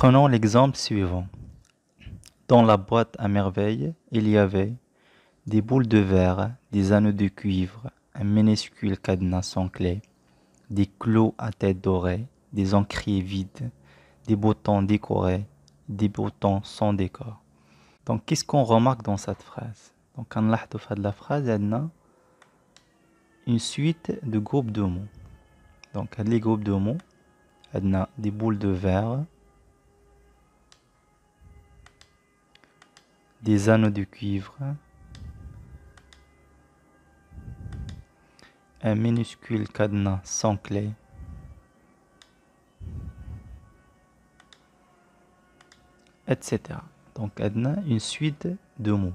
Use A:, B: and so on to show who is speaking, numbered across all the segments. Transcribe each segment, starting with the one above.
A: Prenons l'exemple suivant. Dans la boîte à merveille, il y avait des boules de verre, des anneaux de cuivre, un minuscule cadenas sans clé, des clous à tête dorée, des encriers vides, des boutons décorés, des boutons sans décor. Donc, qu'est-ce qu'on remarque dans cette phrase? Donc, on a la phrase, il a une suite de groupes de mots. Donc, les groupes de mots, il a des boules de verre, des anneaux de cuivre, un minuscule cadenas sans clé, etc. Donc, on a une suite de mots.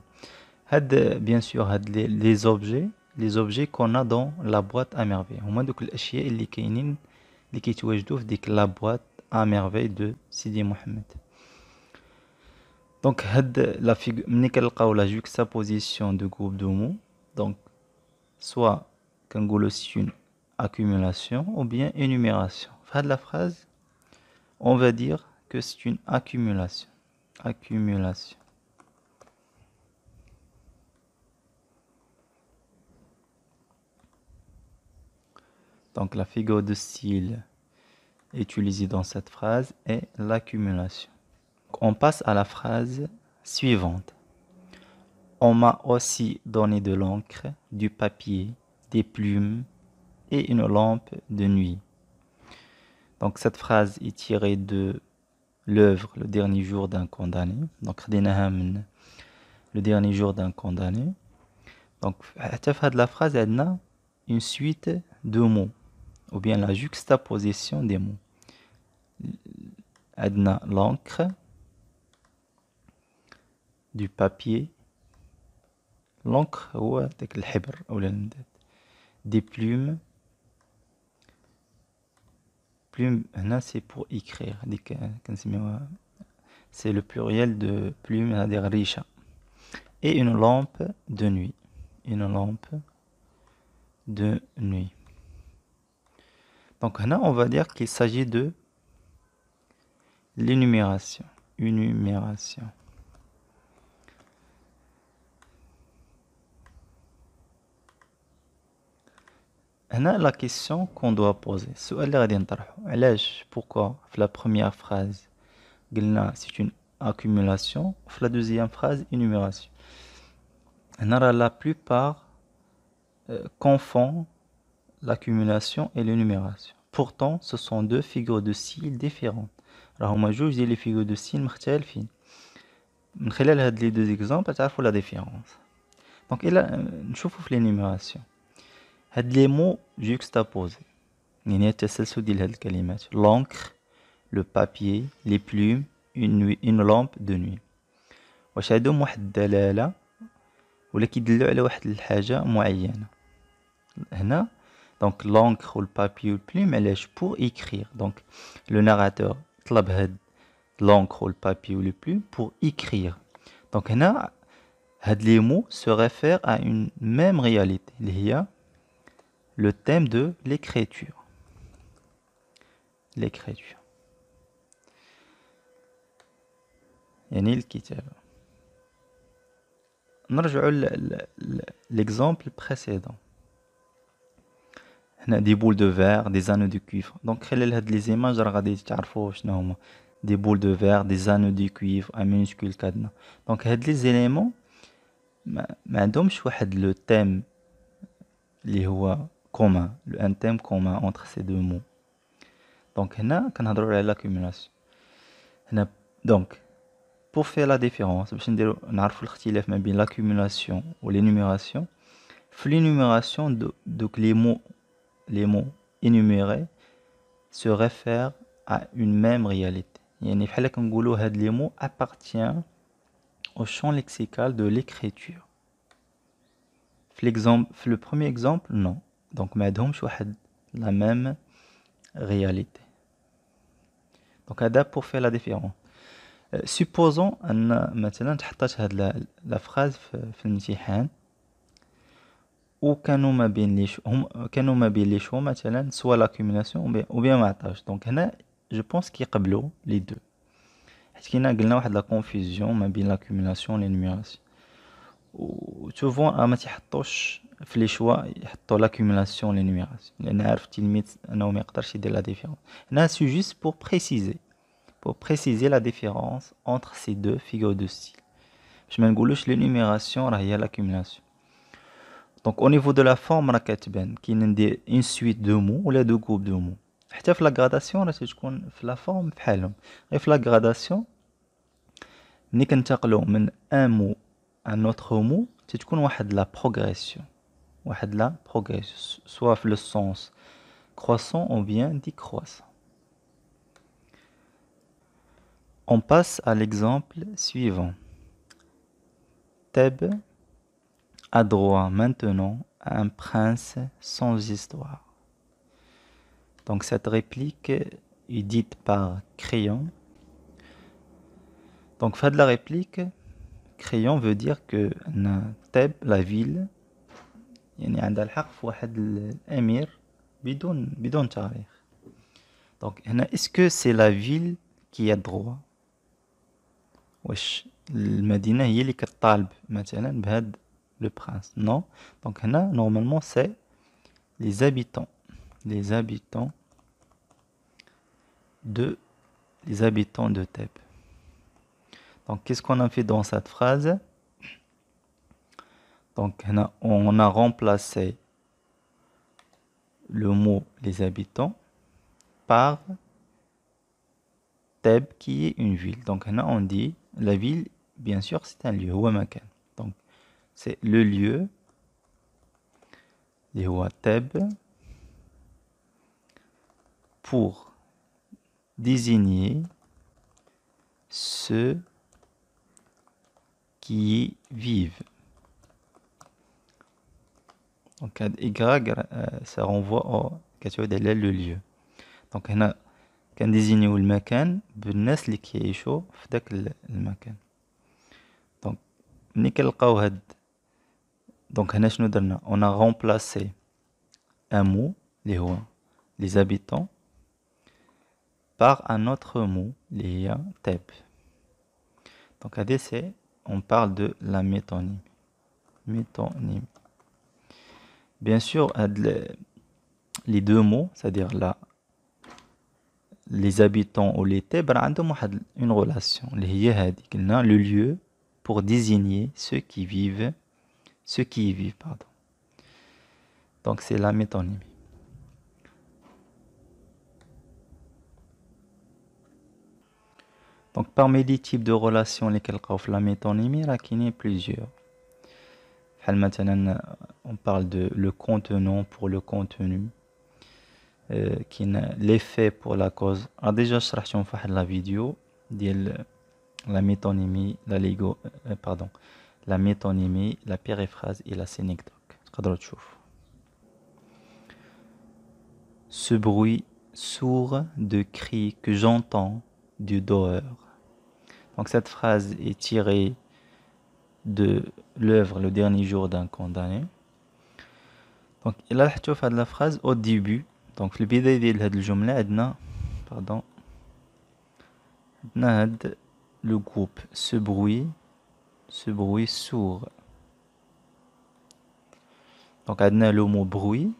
A: Bien sûr, les objets qu'on a dans la boîte à merveille. هما دوك الأشياء اللي كاينين اللي كيتواجدوا في ديك la boîte à merveille de Sidi Mohamed. Donc, ملي كنلقاو la juxtaposition de groupes de mots, donc soit كنقولوا c'est une accumulation ou bien énumération. Fin de la phrase, on va dire que c'est une accumulation. Accumulation. Donc la figure de style utilisée dans cette phrase est l'accumulation. On passe à la phrase suivante. On m'a aussi donné de l'encre, du papier, des plumes et une lampe de nuit. Donc cette phrase est tirée de l'œuvre Le dernier jour d'un condamné. Donc Le dernier jour d'un condamné. Donc à la fin de la phrase, elle a une suite de mots, ou bien la juxtaposition des mots. Elle a l'encre, du papier, l'encre ou des plumes. Plume, c'est pour écrire. C'est le pluriel de plume, risha. Et une lampe de nuit. Une lampe de nuit. Donc là, on va dire qu'il s'agit de l'énumération. Énumération. هنا la question qu'on doit poser. السؤال اللي غادي نطرحه. علاش pourquoi في la première phrase قلنا c'est une accumulation, في la deuxième phrase énumération. هنا la plupart confondent l'accumulation et l'énumération. Pourtant, ce sont deux figures de style différentes. راهما جوج ديال les figures de style مختلفين. من خلال هاد les deux exemples تعرفوا la différence. Donc إلا نشوفوا في l'énumération. هاد les mots juxtaposés. يعني التسلسل ديال هاد الكلمات. L'encre, le papier, les plumes, une lampe de nuit. واش عندهم واحد الدلالة ولا كيدلوا على واحد الحاجة معينة. هنا donc l'encre ou le papier ou le plume علاش pour écrire. Donc le narrateur طلب هاد l'encre ou le papier ou le plume pour écrire. Donc هنا هاد les mots se réfèrent à une même réalité اللي هي le thème de l'écriture. L'écriture. يعني الكتابة. نرجع l'exemple précédent. هنا des boules de verre, des anneaux de cuivre. Donc خلال هاد les images راه غادي تعرفوا شنو هما. Des boules de verre, des anneaux de cuivre, un minuscule cadenas. Donc هاد les éléments ما عندهمش واحد le thème اللي هو commun, un thème commun entre ces deux mots. Donc هنا كنهضروا على l'accumulation. هنا donc pour faire la différence باش نديرو نعرفوا الاختلاف ما بين l'accumulation ou l'énumération. في l'énumération donc les mots énumérés se réfèrent à une même réalité. يعني بحال كنقولوا هاد les mots appartiennent au champ lexical de l'écriture. في le premier exemple non. Donc ما عندهمش واحد la même réalité. Donc هذا pour faire la différence. Supposons أن مثلا تحطات هاد la phrase في الامتحان وكانوا ما بين لي شو مثلا soit l'accumulation ou bien ما عطاوش. Donc هنا je pense كيقبلوا les deux. حيت كاينه قلنا واحد لا كونفوزيون ما بين لاكوميلاسيون و لينوميراسيون و سوفون ما تيحطوش في لي شوا يحطوا لاكوميلاسيون لينوميراسيون لان عارف التلميذ انه ما يقدرش يدير لا ديفيرونس. هنا سي جوست pour préciser la différence entre ces deux figures de style. باش ما نقولوش لينوميراسيون راه هي لاكوميلاسيون. دونك au niveau de la forme راه كتبان كاين ندير une suite de mots ولا دو groupes de mots. حتى في لا غراداسيون راه تكون في لا فورم بحالهم، غير في لا غراداسيون ملي كنتقلوا من ان مو ان اوتر مو تتكون واحد لا بروغريسيون سوا في لو سونس croissant ou bien décroissant. On passe à l'exemple suivant. Thèbes a droit maintenant à un prince sans histoire. Donc cette réplique est dite par Créon. Donc fait de la réplique, Créon veut dire que Thèbes, la ville, يعني عندها الحق في واحد الأمير بدون تاريخ. Donc هنا est-ce que c'est la ville qui a droit؟ واش المدينة هي اللي كتطالب مثلا بهاد le prince؟ Non. Donc هنا normalement c'est les habitants de Thèbes. Donc qu'est-ce qu'on a fait dans cette phrase? Donc on a remplacé le mot les habitants par Thèbes qui est une ville. Donc on dit la ville, bien sûr, c'est un lieu. Donc c'est le lieu, Thèbes, pour désigner ceux qui y vivent. Donc Y, ça renvoie au le lieu. Donc هنا كنديزينيو المكان بالناس اللي كيعيشوا في داك المكان. دونك ملي كنلقاو هاد دونك هنا شنو درنا؟ on a remplacé un mot اللي هو les habitants par un autre mot اللي هي Thèbes. Donc هادي c'est on parle de la métonymie. Bien sûr les deux mots, c'est-à-dire là les habitants ou les Thèbes عندهم واحد une relation اللي هي هادي قلنا le lieu pour désigner ceux qui y vivent, pardon. Donc c'est la métonymie. Donc parmi les types de relations اللي كنلقاو في la métonymie راه كاينين plusieurs. بحال مثلا on parle de le contenant pour le contenu. كاين l'effet pour la cause. déjà شرحتهم في واحد la vidéo ديال la métonymie, la métonymie, la périphrase et la synecdoque. تقدروا تشوفوا. Ce bruit sourd de cris que j'entends du dehors. Donc cette phrase est tirée de l'œuvre Le dernier jour d'un condamné. Donc il a fait la phrase au début. Donc في البداية ديال هاد الجملة عندنا هاد le groupe ce bruit sourd. Donc عندنا le mot bruit.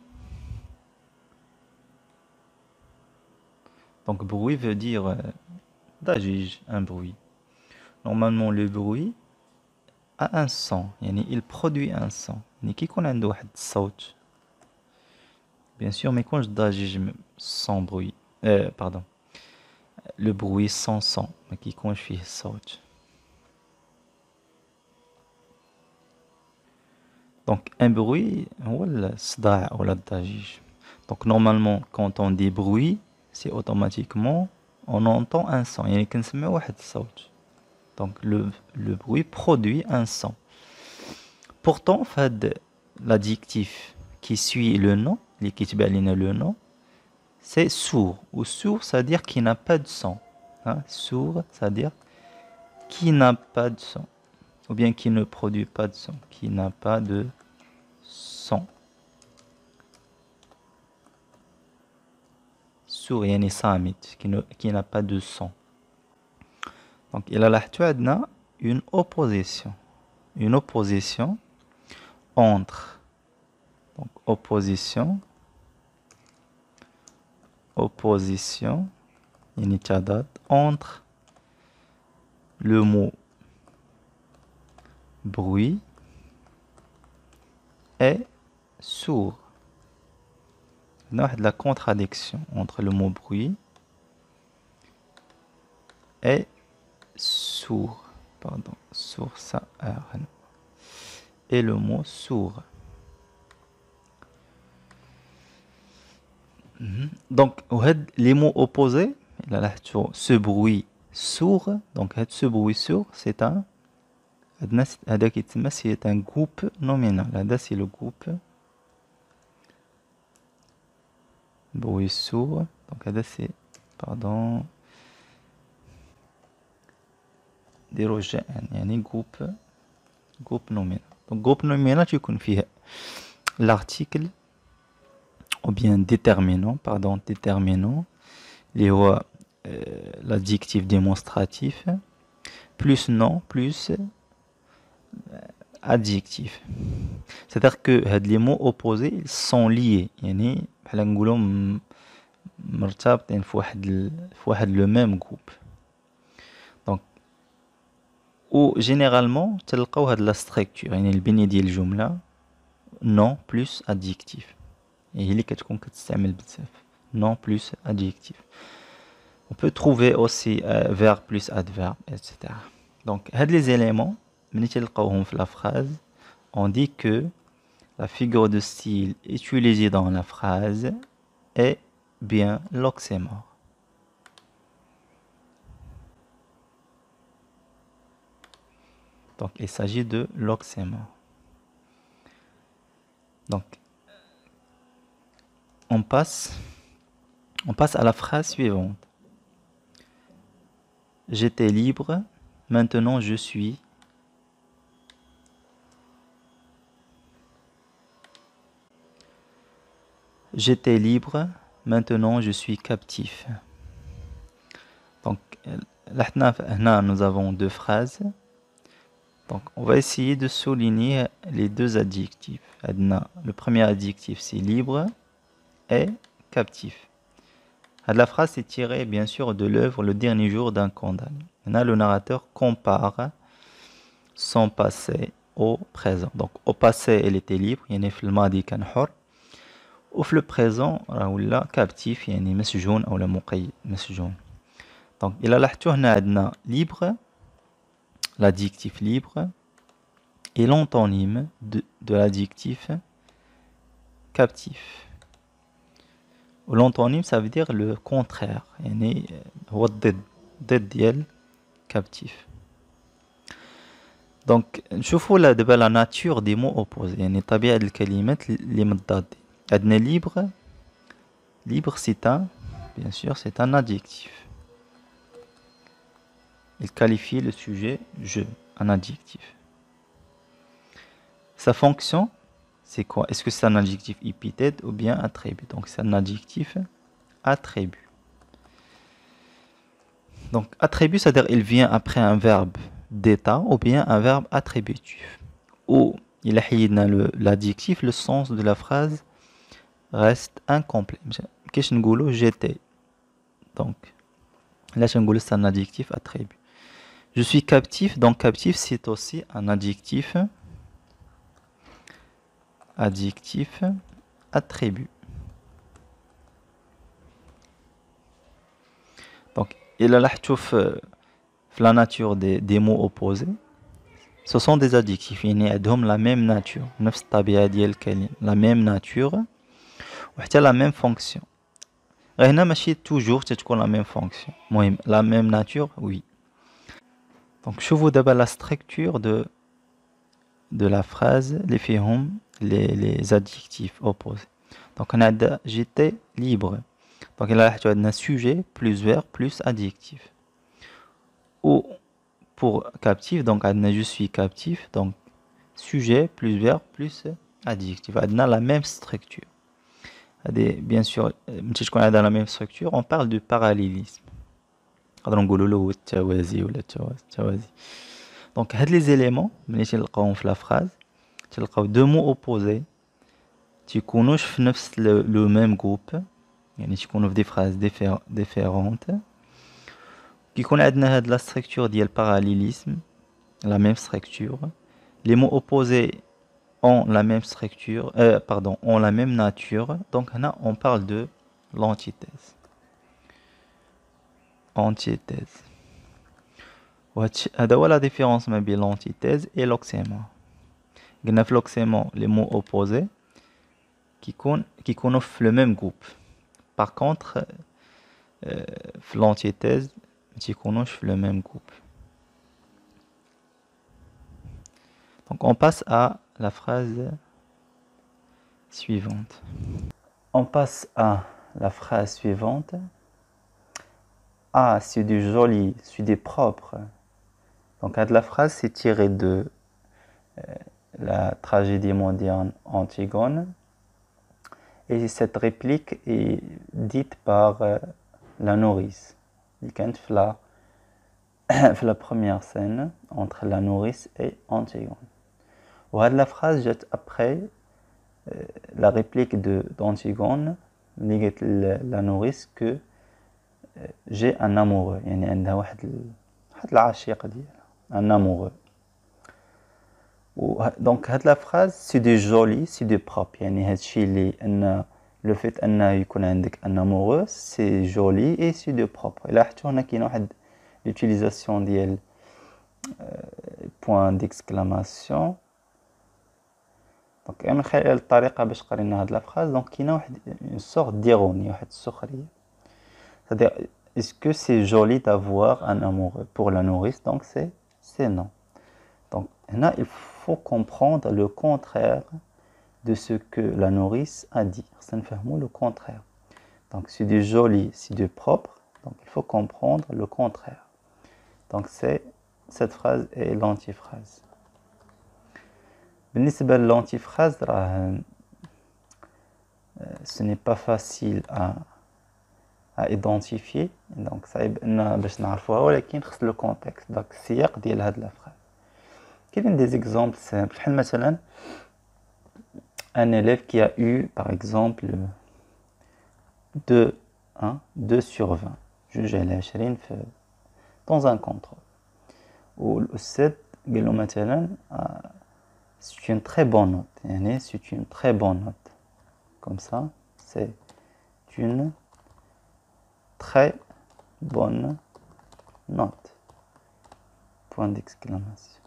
A: Donc bruit veut dire ضجيج, un bruit. Normalement le bruit a un son, يعني il produit un son. يعني كي يكون عنده واحد الصوت bien sûr ما يكونش ضجيج sans bruit. Pardon. Le bruit sans son, ما كيكونش فيه الصوت. Donc un bruit هو الصداع ولا الضجيج. Donc normalement quand on dit bruit c'est automatiquement on entend un son, يعني كنسمعوا واحد الصوت. Donc le bruit produit un son. Pourtant l'adjectif qui suit le nom, اللي كيتبع لنا le nom, c'est sourd. Ou sourd, ça veut dire qu'il n'a pas de son. Hein? Sourd, ça veut dire qui n'a pas de son. Ou bien qui ne produit pas de son. Qui n'a pas de son. Sourd, yani samit, qui n'a pas de son. Donc il a là une opposition. Une opposition entre. Donc opposition. Opposition. Entre le mot bruit et sourd. Il y a la contradiction entre le mot bruit et sourd. Pardon, sourd, ça, et le mot sourd. Donc, les mots opposés, ce bruit sourd, donc ce bruit sourd, c'est un groupe nominal. Là, c'est le groupe bruit sourd. Donc, là, c'est, pardon, dérogé, groupe nominal. Donc, groupe nominal, tu connais l'article ou bien déterminant, l'adjectif démonstratif, plus nom, plus adjectif. C'est-à-dire que les mots opposés ils sont liés. يعني بحال نقولوا مرتبطين في واحد le même groupe. Donc ou généralement تلقاو هاد la structure يعني البنية ديال الجملة nom plus adjectif. هي اللي كتكون كتستعمل بزاف. nom plus adjectif. On peut trouver aussi verbe plus adverbe, etc. Donc, les éléments, la phrase, on dit que la figure de style utilisée dans la phrase est bien l'oxymore. Donc, il s'agit de l'oxymore. Donc, on passe à la phrase suivante. J'étais libre, maintenant je suis. J'étais libre, maintenant je suis captif. Donc là, nous avons deux phrases. Donc on va essayer de souligner les deux adjectifs. Le premier adjectif c'est libre et captif. La phrase est tirée bien sûr de l'œuvre Le dernier jour d'un condamné. Là, le narrateur compare son passé au présent. Donc au passé, il était libre, il y a le madi kan hor. Au présent, il est captif, il y a مسجون ou مقيد مسجون. Donc il a là libre, l'adjectif libre et l'antonyme de l'adjectif captif. L'antonyme, ça veut dire le contraire. يعني هو ضد ديال captif. Donc نشوفوا دابا la nature des mots opposés. يعني طبيعة الكلمات اللي متضادين. عندنا libre c'est bien sûr c'est un adjectif. Il qualifie le sujet je, un adjectif. Sa fonction, c'est quoi? Est-ce que c'est un adjectif épithète ou bien attribut? Donc c'est un adjectif attribut. Donc attribut, c'est-à-dire il vient après un verbe d'état ou bien un verbe attributif. Ou il a l'adjectif, le sens de la phrase reste incomplet. Qu'est-ce que j'étais? Donc là c'est un adjectif attribut. Je suis captif, donc captif c'est aussi un adjectif attribut. Donc il a la nature des mots opposés. Ce sont des adjectifs, ils ont la même nature, la même nature, ou la même fonction. هنا ماشي toujours تكون la même fonction. La même nature, oui. Donc je vous donne la structure de la phrase, les adjectifs opposés. Donc on a j'étais libre. Donc là tu as un sujet plus verbe plus adjectif. Ou pour captif, donc je suis captif, donc sujet plus verbe plus adjectif. On a la même structure. Bien sûr, dans la même structure, on parle de parallélisme. نقدروا نقولوا له هو التوازي ولا التوازي. دونك هاد لي زيليمون ملي تلقاوهم في لا فراز تلقاو دو مو اوبوزي تيكونوش في نفس لو ميم جروب، يعني تيكونوا في دي فراز ديفيرونت. كيكون عندنا هاد لا ستركتور ديال باراليليسم، لا ميم ستركتور. Les mots opposés ont la même structure, ont la même nature. Donc là, on parle de l'antithèse. Antithèse. هذا هو la différence ما بين l'antithèse et l'oxémore. قلنا في l'oxémore les mots opposés كيكونوا في le même groupe. Par contre في l'antithèse ما تيكونوش في le même groupe. Donc on passe à la phrase suivante. On passe à la phrase suivante. Ah, c'est du joli, c'est du propre. Donc la phrase c'est tiré de la tragédie moderne Antigone. Et cette réplique est dite par la nourrice. La première scène entre la nourrice et Antigone. La phrase jette après la réplique d'Antigone, la nourrice, que j'ai un amoureux. يعني عندها واحد العشيق ديالها، un amoureux. Donc هاد la phrase c'est du joli, c'est du propre. يعني هادشي اللي ان le fait ان يكون عندك un amoureux c'est joli et c'est du propre. إلا حتى هنا كاين واحد l'utilisation ديال point d'exclamation. دونك من خلال الطريقه باش قرينا هاد لا phrase دونك كاينه واحد une sorte d'ironie، واحد السخريه. C'est-à-dire, est-ce que c'est joli d'avoir un amoureux? Pour la nourrice, donc c'est non. Donc là, il faut comprendre le contraire de ce que la nourrice a dit. Ça ne fait le contraire. Donc c'est du joli, c'est du propre. Donc il faut comprendre le contraire. Donc cette phrase est l'antiphrase. بالنسبة للانتيفراز ce n'est pas facile à identifier. Donc صعيب ان باش نعرفوها، ولكن خص لو كونتكست. دونك السياق ديال هاد لا فراز كاينين دي زيكزامبل سامبل، بحال مثلا un élève qui a eu par exemple 2 sur 20 جوج على 20 في dans un contrôle، والأستاذ قال له مثلا c'est une très bonne note. يعني c'est une très bonne note. Comme ça, c'est une très bonne note. Point d'exclamation.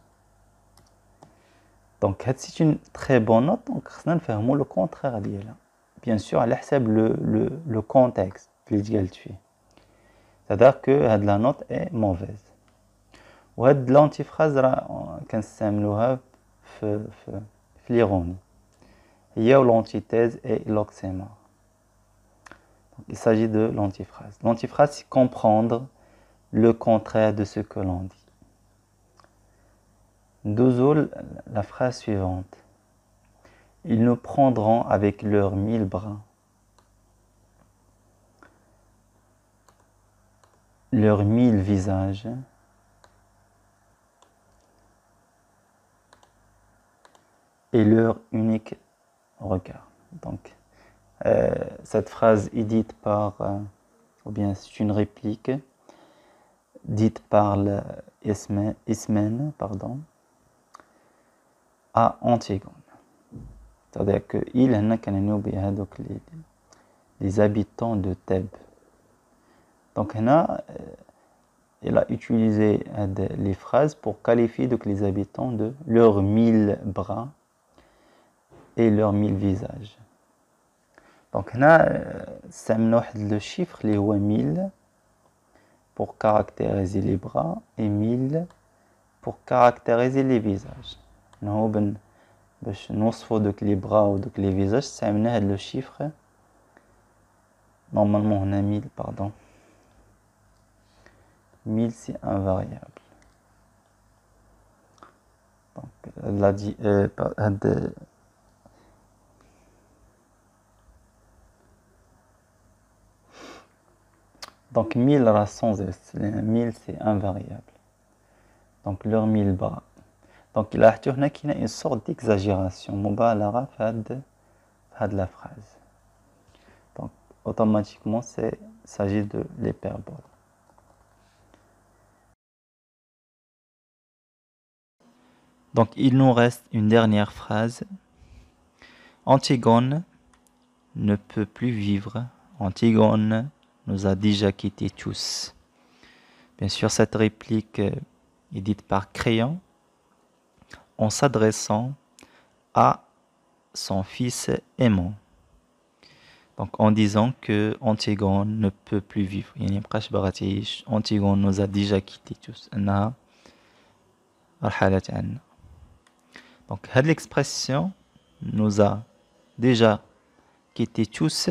A: Donc, c'est une très bonne note. Donc, خصنا نفهموا le contraire ديالها. Bien sûr, على حساب le contexte اللي ديالت فيه. C'est-à-dire que هاد la note est mauvaise. وهاد l'antiphrase راه كنستعملوها في l'ironie. Il y a l'antithèse et l'oxémore. Il s'agit de l'antiphrase. L'antiphrase, c'est comprendre le contraire de ce que l'on dit. Deuxièmement, la phrase suivante. Ils nous prendront avec leurs 1000 bras. Leurs 1000 visages. Et leur unique regard. Donc, cette phrase est dite par, ou bien c'est une réplique dite par Ismène, à Antigone. C'est-à-dire que les habitants de Thèbes. Donc, il a utilisé les phrases pour qualifier donc, les habitants de leurs 1000 bras et leurs 1000 visages. Donc là, c'est le chiffre les 1000 pour caractériser les bras et 1000 pour caractériser les visages. Nous باش نوصفوا دوك les bras ou دوك les visages استعملنا هذا le chiffre. Normalement on a 1000 pardon. 1000 c'est un variable. Donc la dit Donc 1000 rah sans S. 1000 c'est invariable. Donc leur 1000 bras. Donc il a une sorte d'exagération مبالغة في هاد la phrase. Donc automatiquement il s'agit de l'hyperbole. Donc il nous reste une dernière phrase. Antigone ne peut plus vivre. Antigone nous a déjà quittés tous. Bien sûr, cette réplique est dite par Créon en s'adressant à son fils aimant. Donc en disant que Antigone ne peut plus vivre. Antigone nous a déjà quittés tous. Donc cette l'expression nous a déjà quittés tous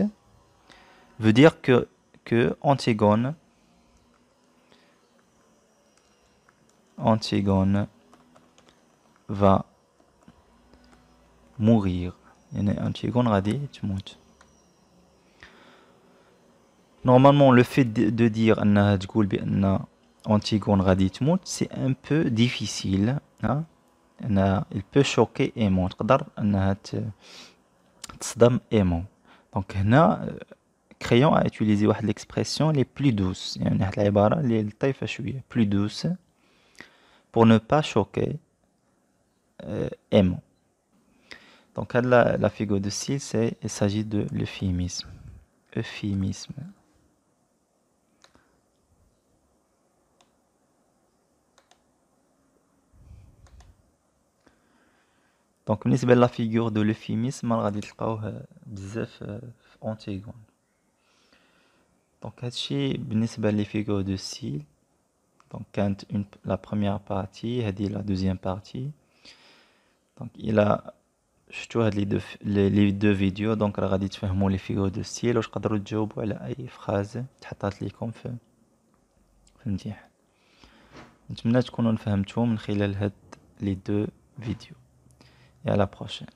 A: veut dire que Antigone va mourir. Antigone غادي تموت. Normalement, le fait de dire أنها تقول بأن Antigone غادي تموت, c'est un peu difficile. Hein? Il peut choquer aimant. تقدر أنها تصدم aimant. Donc هنا Créon a utilisé واحد l'expression les plus douces. يعني واحد العبارة اللي لطيفة شوية, plus douce, pour ne pas choquer aimant. Donc la figure de style, il s'agit de l'euphémisme. Euphémisme. Donc بالنسبة la figure de l'euphémisme غادي تلقاوه بزاف في Antigone. Donc هادشي بالنسبة les figures de style. Donc كانت la première partie, هذه la deuxième partie. Donc il a شفتوا هاد les deux vidéos, donc راه غادي تفهموا les figures de style واش تقدروا تجاوبوا على اي فراز تحطات لكم في الامتحان. نتمنى تكونوا فهمتوه من خلال هاد les deux vidéos. Et à la prochaine.